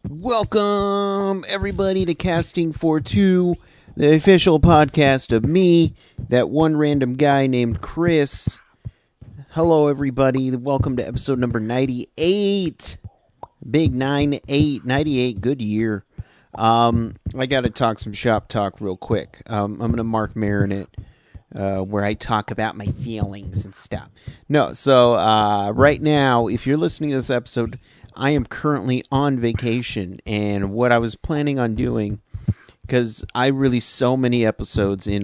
Welcome, everybody, to Casting for Two, the official podcast of me, that one random guy named Chris. Hello, everybody. Welcome to episode number 98. Big 98, good year. I got to talk some shop talk real quick. I'm going to Mark Maron it, where I talk about my feelings and stuff. No, so right now, if you're listening to this episode, I am currently on vacation, and what I was planning on doing, because I released so many episodes in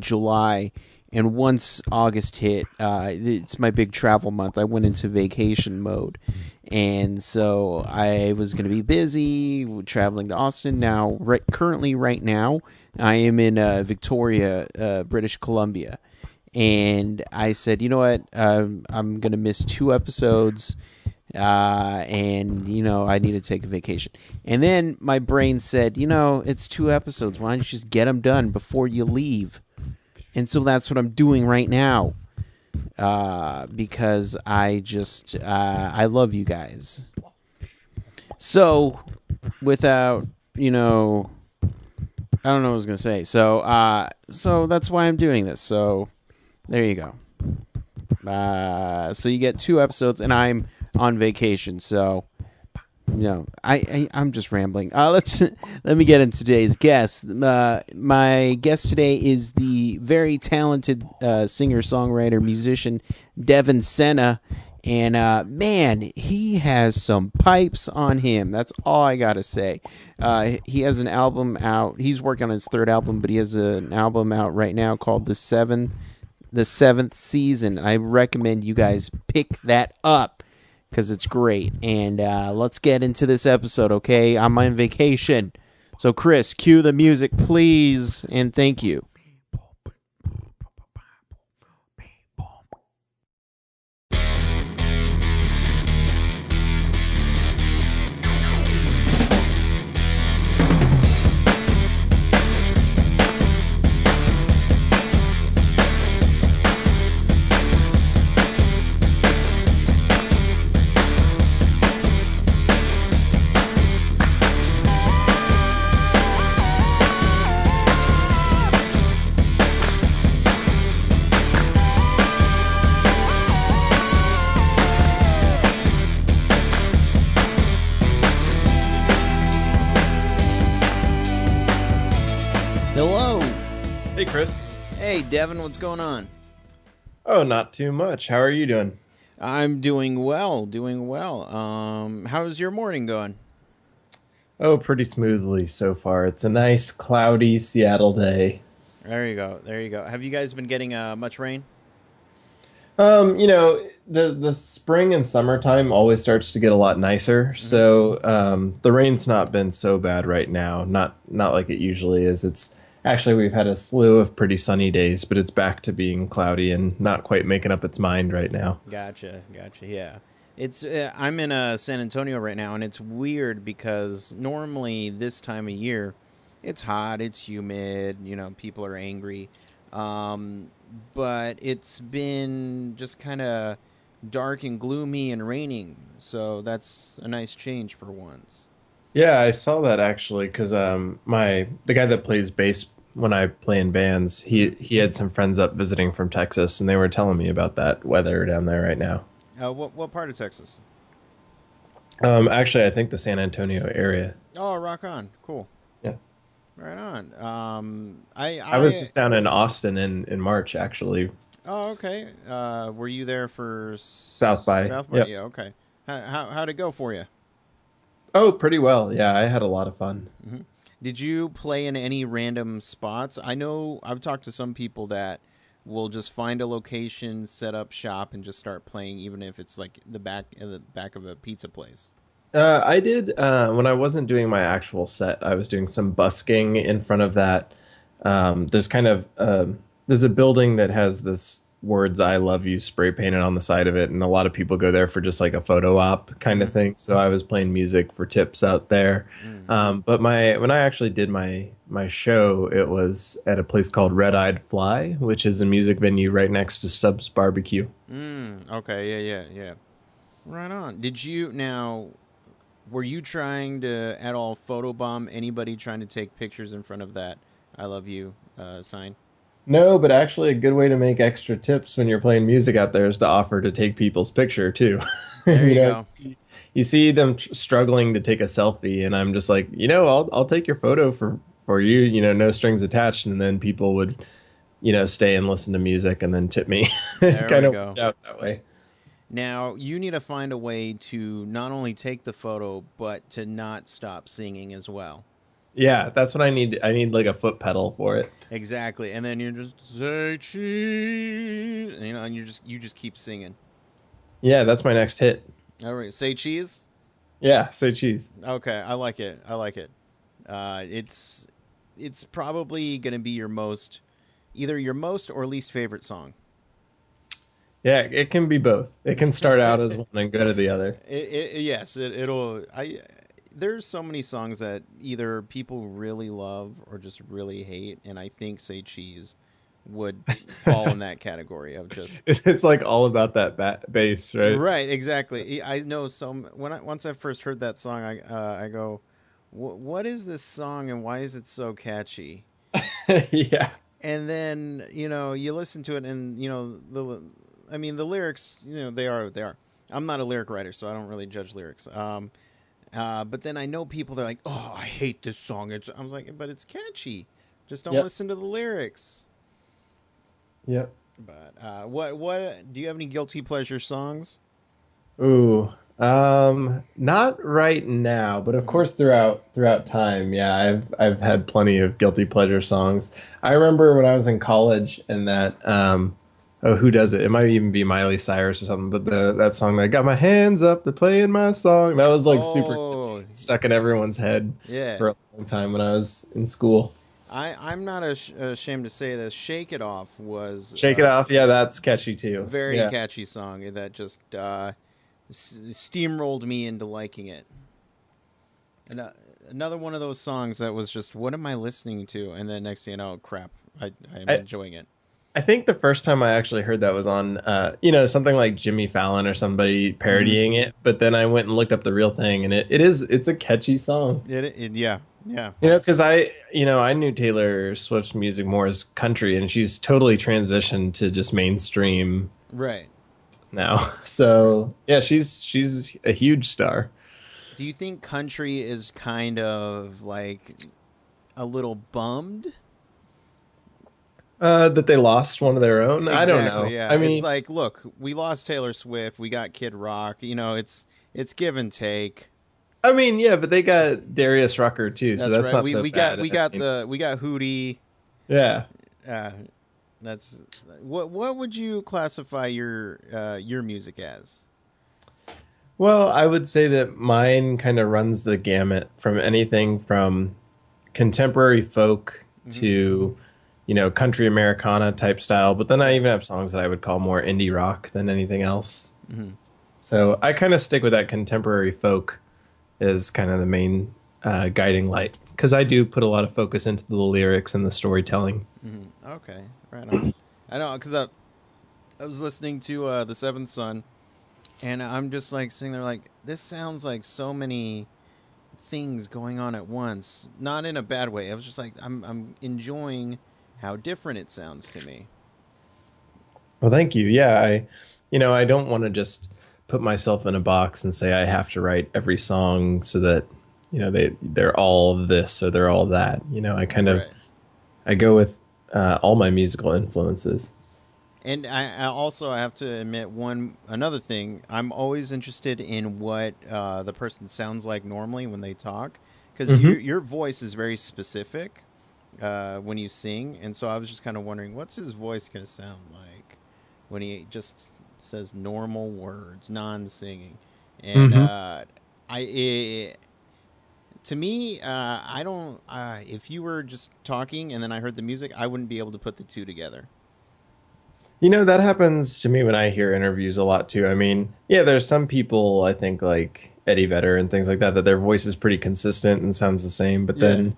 July, and once August hit, it's my big travel month. I went into vacation mode, and so I was going to be busy traveling to Austin. Now, currently, right now, I am in Victoria, British Columbia, and I said, you know what, I'm going to miss 2 episodes. And I need to take a vacation. And then my brain said, it's 2 episodes. Why don't you just get them done before you leave? And so that's what I'm doing right now. Because I love you guys. So without, I don't know what I was going to say. So that's why I'm doing this. So there you go. So you get 2 episodes, and I'm on vacation, so I'm just rambling. Let me get into today's guest. My guest today is the very talented singer, songwriter, musician Devin Sinha, and man, he has some pipes on him. That's all I gotta say. He has an album out. He's working on his 3rd album, but he has an album out right now called The Seventh Season. I recommend you guys pick that up, because it's great. And let's get into this episode, okay? I'm on vacation. So, Chris, cue the music, please, and thank you. Hello. Hey, Chris. Hey, Devin, what's going on? Oh, not too much. How are you doing? I'm doing well. How's your morning going? Oh, pretty smoothly so far. It's a nice, cloudy Seattle day. There you go. Have you guys been getting much rain? The spring and summertime always starts to get a lot nicer. So the rain's not been so bad right now. Not like it usually is. It's actually, we've had a slew of pretty sunny days, but it's back to being cloudy and not quite making up its mind right now. Gotcha. Yeah, it's I'm in San Antonio right now, and it's weird because normally this time of year, it's hot, it's humid, people are angry, but it's been just kind of dark and gloomy and raining, so that's a nice change for once. Yeah, I saw that actually because the guy that plays bass when I play in bands, he had some friends up visiting from Texas, and they were telling me about that weather down there right now. What part of Texas? Actually, I think the San Antonio area. Oh, rock on, cool. Yeah, Right on. I was just down in Austin in March actually. Oh, okay. Were you there for South by? South by? Yep. Yeah. Okay. How'd it go for you? Oh, pretty well. Yeah, I had a lot of fun. Mm-hmm. Did you play in any random spots? I know I've talked to some people that will just find a location, set up shop, and just start playing, even if it's like the back of a pizza place. I did when I wasn't doing my actual set. I was doing some busking in front of that. There's a building that has this words "I love you" spray painted on the side of it, and a lot of people go there for just like a photo op kind of thing. So I was playing music for tips out there. But when I actually did my show, it was at a place called Red Eyed Fly, which is a music venue right next to Stubbs Barbecue. Okay, yeah. Right on. Did you now? Were you trying to at all photobomb anybody trying to take pictures in front of that "I love you" sign? No, but actually, a good way to make extra tips when you're playing music out there is to offer to take people's picture too. There You you know, go. you see them struggling to take a selfie, and I'm just like, I'll take your photo for you. No strings attached, and then people would, stay and listen to music and then tip me. It There kind we of worked go. out that way. Now you need to find a way to not only take the photo but to not stop singing as well. Yeah, that's what I need. I need like a foot pedal for it. Exactly, and then you're just say cheese, and you just keep singing. Yeah, that's my next hit. All right, say cheese. Yeah, say cheese. Okay, I like it. I like it. It's probably gonna be either your most or least favorite song. Yeah, it can be both. It can start out as one and go to the other. Yes, it'll. There's so many songs that either people really love or just really hate, and I think "Say Cheese" would fall in that category of just It's like all about that bass, right? right. Exactly. I know some once I first heard that song, I go, What is this song and why is it so catchy?" Yeah. And then you listen to it, and the lyrics, they are what they are. I'm not a lyric writer, so I don't really judge lyrics. But then I know people, they're like, "Oh, I hate this song." I was like, "But it's catchy. Just don't Yep. listen to the lyrics." Yep. But what do you have any guilty pleasure songs? Ooh. Not right now, but of Mm-hmm. course throughout time, yeah, I've had plenty of guilty pleasure songs. I remember when I was in college and that oh, who does it? It might even be Miley Cyrus or something, but the that song that got my hands up to playing my song, that was like super Oh, stuck in everyone's head yeah. for a long time when I was in school. I'm not ashamed to say this. "Shake It Off" was Shake It Off, yeah, that's catchy too. very Yeah. catchy song that just steamrolled me into liking it. And another one of those songs that was just, what am I listening to? And then next thing you know, crap, I'm I, enjoying it. I think the first time I actually heard that was on, something like Jimmy Fallon or somebody Hmm. parodying it. But then I went and looked up the real thing, and it's a catchy song. Yeah, yeah, Because I knew Taylor Swift's music more as country, and she's totally transitioned to just mainstream right. now. So yeah, she's a huge star. Do you think country is kind of like a little bummed? That they lost one of their own. I don't Exactly. know. Yeah. I It's mean, like, look, we lost Taylor Swift. We got Kid Rock. It's give and take. yeah, but they got Darius Rucker too, so That's that's right. not We so we got bad. we I got mean, the we got Hootie. yeah. Uh, that's what would you classify your music as? Well, I would say that mine kind of runs the gamut from anything from contemporary folk Hmm. to, country Americana type style. But then I Right. even have songs that I would call more indie rock than anything else. Hmm. So I kind of stick with that contemporary folk as kind of the main guiding light because I do put a lot of focus into the lyrics and the storytelling. Hmm. Okay. Right on. I know, because I was listening to the Seventh Son, and I'm just like sitting there like, this sounds like so many things going on at once. Not in a bad way. I was just like, I'm enjoying how different it sounds to me. Well, thank you. Yeah, I don't want to just put myself in a box and say I have to write every song so that, they're all this or they're all that. Right. I go with all my musical influences. And I have to admit another thing. I'm always interested in what the person sounds like normally when they talk, because Hmm. your voice is very specific when you sing, and so I was just kind of wondering, what's his voice going to sound like when he just says normal words, non-singing, and Hmm. to me, I don't. If you were just talking and then I heard the music, I wouldn't be able to put the two together. That happens to me when I hear interviews a lot too. I mean, yeah, there's some people I think like Eddie Vedder and things like that their voice is pretty consistent and sounds the same. But Yeah. then,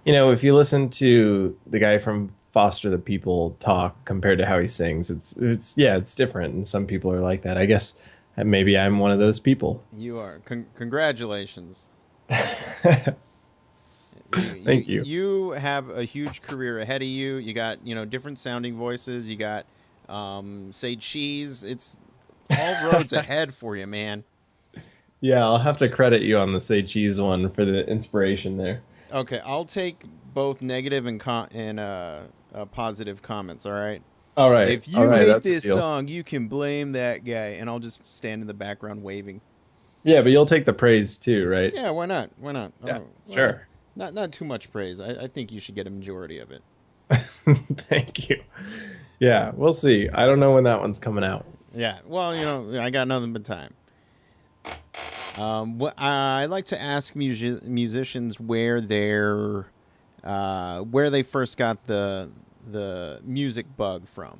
if you listen to the guy from Foster the People talk compared to how he sings, it's different. And some people are like that. I guess maybe I'm one of those people. You are. Congratulations. Thank you. You have a huge career ahead of you. You got, different sounding voices. You got, say cheese. It's all roads ahead for you, man. Yeah, I'll have to credit you on the say cheese one for the inspiration there. Okay, I'll take both negative and positive comments. All right. All right. If All you right, hate that's a this deal. song, you can blame that guy, and I'll just stand in the background waving. Yeah, but you'll take the praise too, right? Yeah, why not? Why not? Yeah, Well, sure. not too much praise. I think you should get a majority of it. Thank you. Yeah, we'll see. I don't know when that one's coming out. Yeah. Well, I got nothing but time. I like to ask musicians where they first got the music bug from.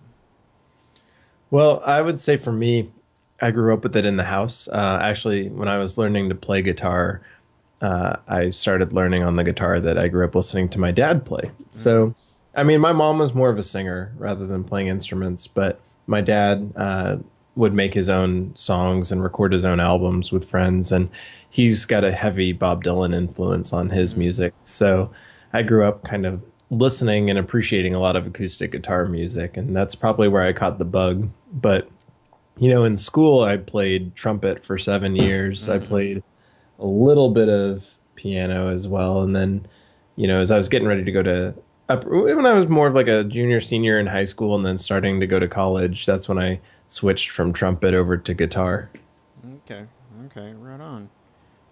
Well, I would say for me, I grew up with it in the house. Actually, when I was learning to play guitar, I started learning on the guitar that I grew up listening to my dad play. Mm. So, I mean, my mom was more of a singer rather than playing instruments, but my dad would make his own songs and record his own albums with friends, and he's got a heavy Bob Dylan influence on his Mm. music. So, I grew up kind of listening and appreciating a lot of acoustic guitar music, and that's probably where I caught the bug. But in school, I played trumpet for 7 years. I Mm. played a little bit of piano as well. And then, as I was getting ready to go to when I was more of like a junior, senior in high school and then starting to go to college, that's when I switched from trumpet over to guitar. Okay. Okay. Right on.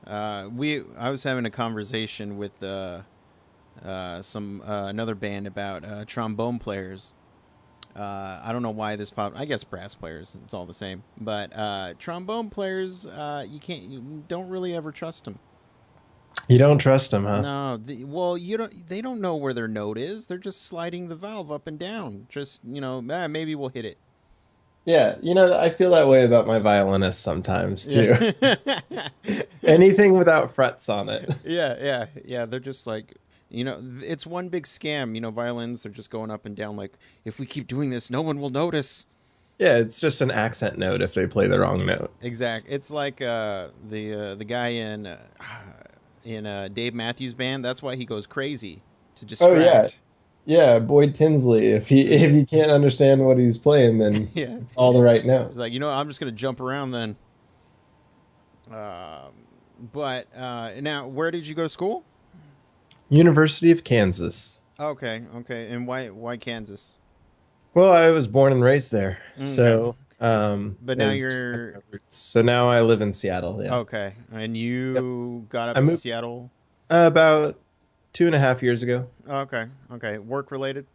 I was having a conversation with some another band about trombone players. I don't know why this pop. I guess brass players. It's all the same. But trombone players, you don't really ever trust them. You don't trust them, huh? No, well, you don't. They don't know where their note is. They're just sliding the valve up and down. Just maybe we'll hit it. Yeah, I feel that way about my violinist sometimes Yeah. too. Anything without frets on it. Yeah. They're just like, it's one big scam. Violins, they're just going up and down. Like, if we keep doing this, no one will notice. Yeah, it's just an accent note if they play the wrong note. Exact. It's like the guy in Dave Matthews Band. That's why he goes crazy to Oh yeah. distract. Yeah, Boyd Tinsley. If you can't understand what he's playing, then Yeah. it's all the right He's notes. like, I'm just gonna jump around then. Um, but now, where did you go to school? University of Kansas. Okay. And why Kansas? Well, I was born and raised there, Okay. so But now it's just like you're my roots. So now I live in Seattle. Yeah. okay, and Yep. you got up I to moved Seattle. about 2.5 years ago. Okay, work related.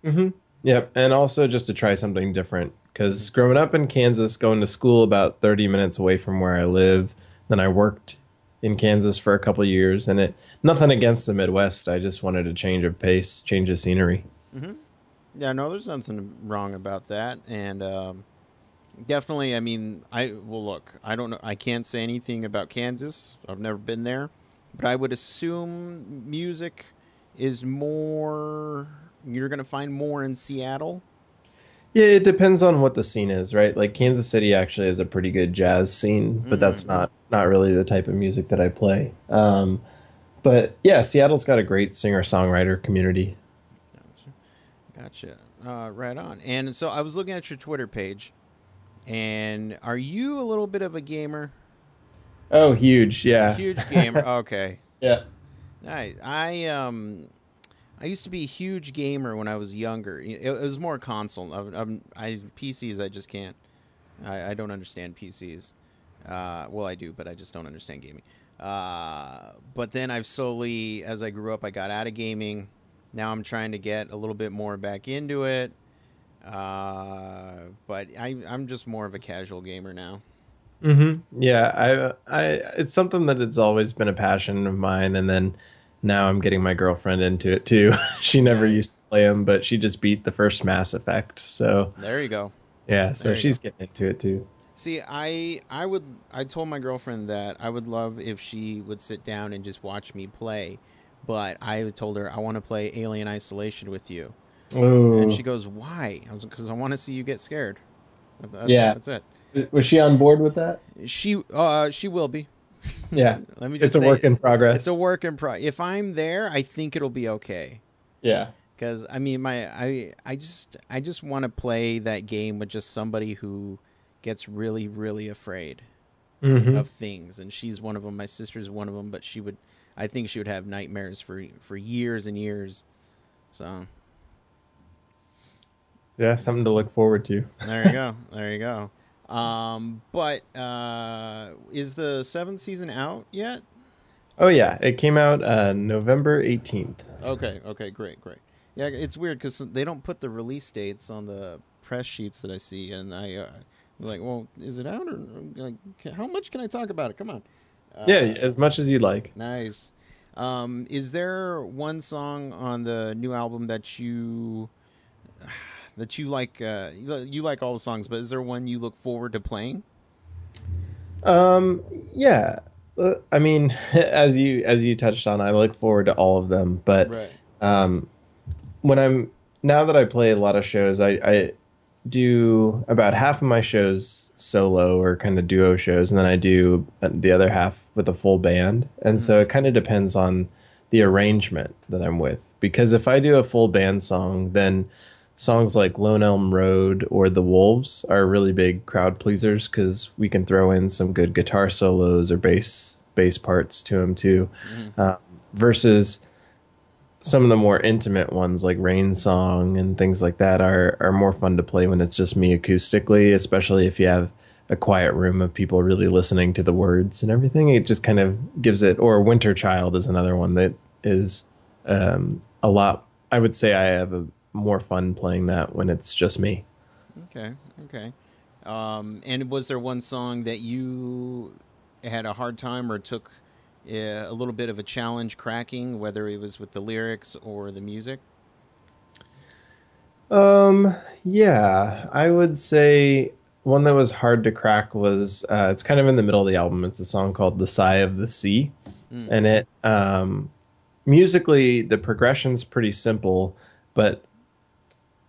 Mm-hmm. Yep, and also just to try something different because growing up in Kansas, going to school about 30 minutes away from where I live, then I worked in Kansas for a couple years, and it nothing against the Midwest. I just wanted a change of pace, change of scenery. Hmm. Yeah, no, there's nothing wrong about that, and definitely. I mean, look. I don't know. I can't say anything about Kansas. I've never been there, but I would assume music is more. You're gonna find more in Seattle. Yeah, it depends on what the scene is, right? Like Kansas City actually has a pretty good jazz scene, but Mm, that's not really the type of music that I play. But yeah, Seattle's got a great singer-songwriter community. gotcha. Right on. And so I was looking at your Twitter page, and are you a little bit of a gamer? Oh, huge. Yeah. Huge gamer. Okay. Yeah. Nice. I used to be a huge gamer when I was younger. It was more console. PCs. I just can't. I don't understand PCs. Well, I do, but I just don't understand gaming. But then I've slowly, as I grew up, I got out of gaming. Now I'm trying to get a little bit more back into it. But I'm just more of a casual gamer now. Yeah, it's something that it's always been a passion of mine, and then now I'm getting my girlfriend into it too. She never used Nice. to play them, but she just beat the first Mass Effect. So There you go. yeah, so There you go. she's getting into it too. See, I told my girlfriend that I would love if she would sit down and just watch me play, but I told her I want to play Alien Isolation with you, and Oh, she goes, "Why?" I was because I want to see you get scared. yeah. That's it. Was she on board with that? She will be. Yeah, Let me it's just a say work in it's progress. a work in pro. If I'm there, I think it'll be okay. Yeah. Because I mean, I just want to play that game with just somebody who gets really really afraid Hmm. of things, and she's one of them. My sister's one of them, but I think she would have nightmares for years and years. So Yeah, something to look forward to. there you go, there you go. But is the seventh season out yet? Oh yeah, it came out November 18th. Okay, okay, great, great. Yeah, it's weird because they don't put the release dates on the press sheets that I see, and I'm like, well, is it out or like how much can I talk about it? Come on. Yeah, Uh, as much as you'd like. nice. Is there one song on the new album that you like? You like all the songs, but is there one you look forward to playing? Um, yeah. I mean, as you touched on, I look forward to all of them, but Right. um when I'm now that I play a lot of shows, I do about half of my shows solo or kind of duo shows, and then I do the other half with a full band. And so Mm, it kind of depends on the arrangement that I'm with. Because if I do a full band song, then songs like Lone Elm Road or The Wolves are really big crowd pleasers because we can throw in some good guitar solos or bass parts to them too. mm, Uh, versus some of the more intimate ones like Rain Song and things like that are more fun to play when it's just me acoustically, especially if you have a quiet room of people really listening to the words and everything. It just kind of gives it. Or Winter Child is another one that is a lot. I would say I have a more fun playing that when it's just me. okay, okay. And was there one song that you had a hard time or took a little bit of a challenge cracking, whether it was with the lyrics or the music? Yeah, I would say one that was hard to crack was it's kind of in the middle of the album. It's a song called "The Sigh of the Sea," Mm, and it musically the progression's pretty simple, but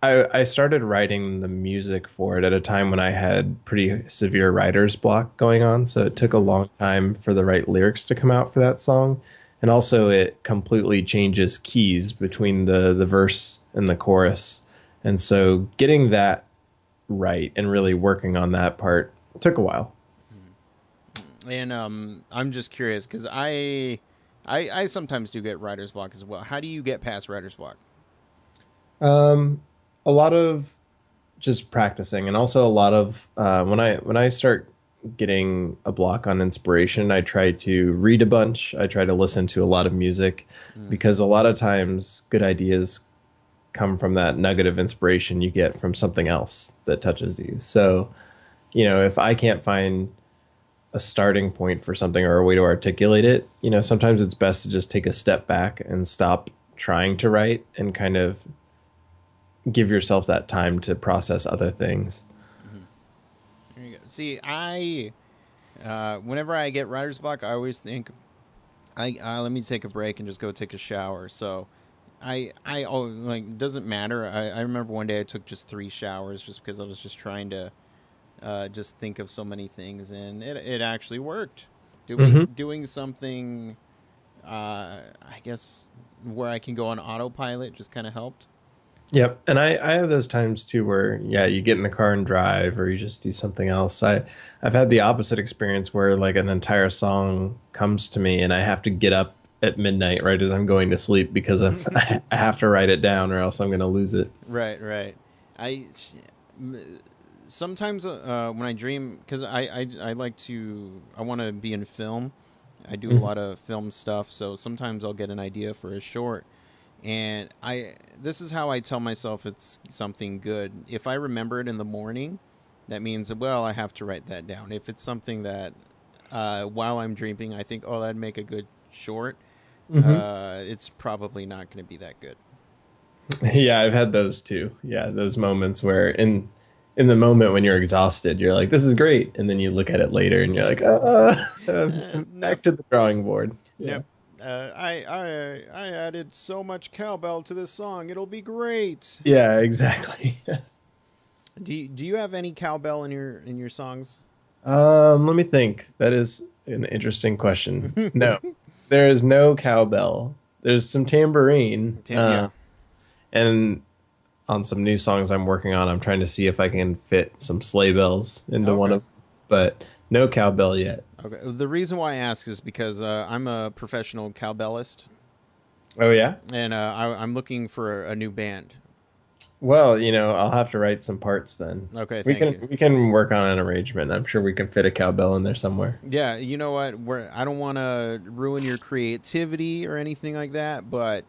I started writing the music for it at a time when I had pretty severe writer's block going on, so it took a long time for the right lyrics to come out for that song. And also it completely changes keys between the verse and the chorus. And so getting that right and really working on that part took a while. and I'm just curious because I sometimes do get writer's block as well. How do you get past writer's block? Um, a lot of just practicing, and also a lot of when I start getting a block on inspiration, I try to read a bunch. I try to listen to a lot of music Mm, because a lot of times good ideas come from that nugget of inspiration you get from something else that touches you. So, if I can't find a starting point for something or a way to articulate it, sometimes it's best to just take a step back and stop trying to write and kind of give yourself that time to process other things. mhm. There you go. See, I whenever I get writer's block, I always think I let me take a break and just go take a shower. So I oh like doesn't matter. I remember one day I took just 3 showers just because I was just trying to just think of so many things, and it actually worked. Hmm. Doing something, I guess where I can go on autopilot just kind of helped. Yep. And I have those times too where, yeah, you get in the car and drive or you just do something else. I've had the opposite experience where like an entire song comes to me and I have to get up at midnight right as I'm going to sleep because I have to write it down or else I'm going to lose it. Right, right. I sometimes when I dream because I like to I want to be in film. I do a Mhm. lot of film stuff, so sometimes I'll get an idea for a short, and I this is how I tell myself it's something good. If I remember it in the morning, that means well I have to write that down. If it's something that while I'm dreaming I think oh that'd make a good short, Hmm. it's probably not going to be that good. Yeah, I've had those too. Yeah, those moments where in the moment when you're exhausted, you're like, "This is great," and then you look at it later and you're like, I'm Nope. back to the drawing board." Yeah. Nope. I added so much cowbell to this song. It'll be great. Yeah, exactly. Do you have any cowbell in your songs? Let me think. That is an interesting question. No, there is no cowbell. There's some tambourine, Yeah. and on some new songs I'm working on, I'm trying to see if I can fit some sleigh bells into one Okay. of, but no cowbell yet. Okay. The reason why I ask is because I'm a professional cowbellist, Oh yeah. and I'm looking for a new band. Well, I'll have to write some parts then. Okay, We thank can you. we can work on an arrangement. I'm sure we can fit a cowbell in there somewhere. Yeah, you know what? I don't want to ruin your creativity or anything like that, but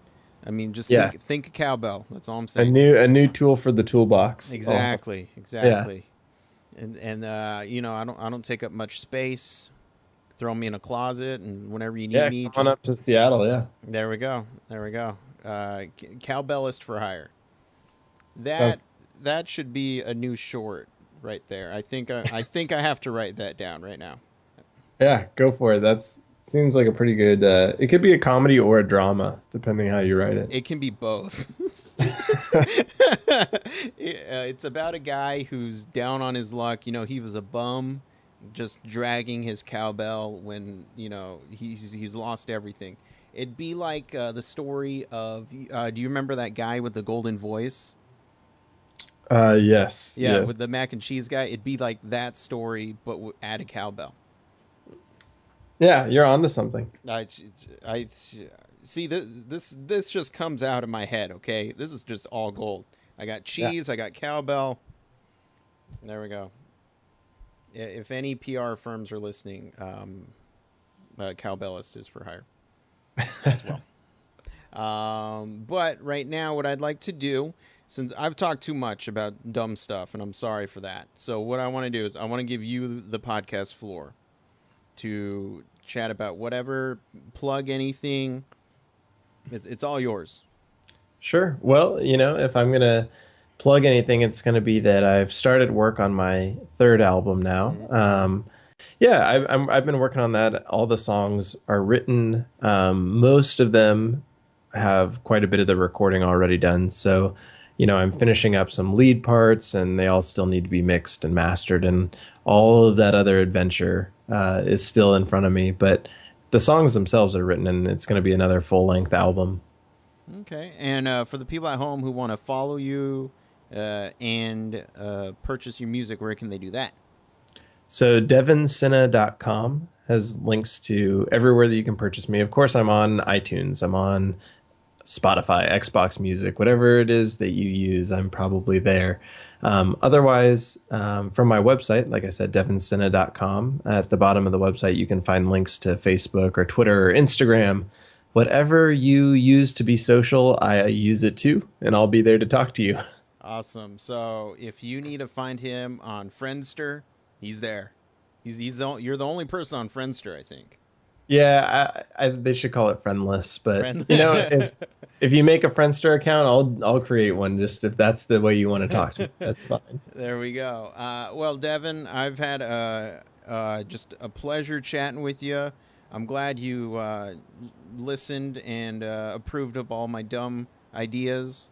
I mean, just Yeah, think cowbell. That's all I'm a saying. new tool for the toolbox. Oh, Exactly, yeah. exactly. And I don't take up much space. Throw me in a closet, and whenever you need Yeah, me, come on just up to Seattle. Yeah. there we go. There we go. Cowbellist for hire. That Sounds that should be a new short right there. I think I have to write that down right now. Yeah, go for it. That's seems like a pretty good. It could be a comedy or a drama, depending how you write it. It can be both. It's about a guy who's down on his luck. He was a bum, just dragging his cowbell when he's lost everything. It'd be like the story of. Do you remember that guy with the golden voice? Yes, Yeah, yes. with the mac and cheese guy. It'd be like that story, but add a cowbell. Yeah, you're onto something. I see this just comes out of my head. Okay, this is just all gold. I got Yeah. cheese. I got cowbell. There we go. If any PR firms are listening, cowbellist is for hire as well. But right now, what I'd like to do, since I've talked too much about dumb stuff, and I'm sorry for that. So what I want to do is I want to give you the podcast floor to chat about whatever, plug anything. It's all yours. Sure. Well, if I'm gonna plug anything, it's gonna be that I've started work on my third album now. Mm-hmm. Yeah, I've been working on that. All the songs are written. Most of them have quite a bit of the recording already done. So, I'm finishing up some lead parts, and they all still need to be mixed and mastered, and all of that other adventure is still in front of me. But the songs themselves are written, and it's going to be another full length album. Okay, and for the people at home who want to follow you and purchase your music, where can they do that? So devinsinha.com has links to everywhere that you can purchase me. Of course, I'm on iTunes. I'm on Spotify, Xbox Music, whatever it is that you use, I'm probably there. Otherwise, from my website, like I said, devinsinha.com, at the bottom of the website, you can find links to Facebook or Twitter or Instagram. Whatever you use to be social, I use it too, and I'll be there to talk to you. Awesome. So if you need to find him on Friendster, he's there. You're the only person on Friendster, I think. Yeah, they should call it friendless, but Friend. if you make a Friendster account, I'll create one just if that's the way you want to talk to me. That's fine. There we go. Well, Devin, I've had just a pleasure chatting with you. I'm glad you listened and approved of all my dumb ideas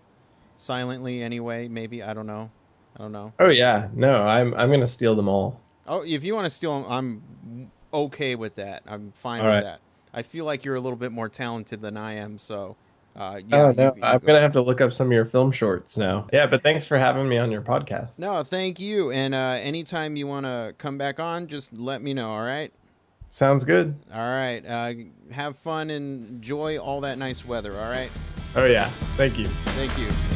silently. Anyway, maybe I don't know. I don't know. Oh yeah, no, I'm gonna steal them all. Oh, if you want to steal them, I'm okay with that. I'm fine All with right. that. I feel like you're a little bit more talented than I am, so yeah, Oh you no, you I'm go. gonna have to look up some of your film shorts now. Yeah, but thanks for having me on your podcast. No, thank you. And anytime you want to come back on, just let me know. All right. Sounds good. All right. Have fun and enjoy all that nice weather. All right. Oh yeah, thank you. Thank you.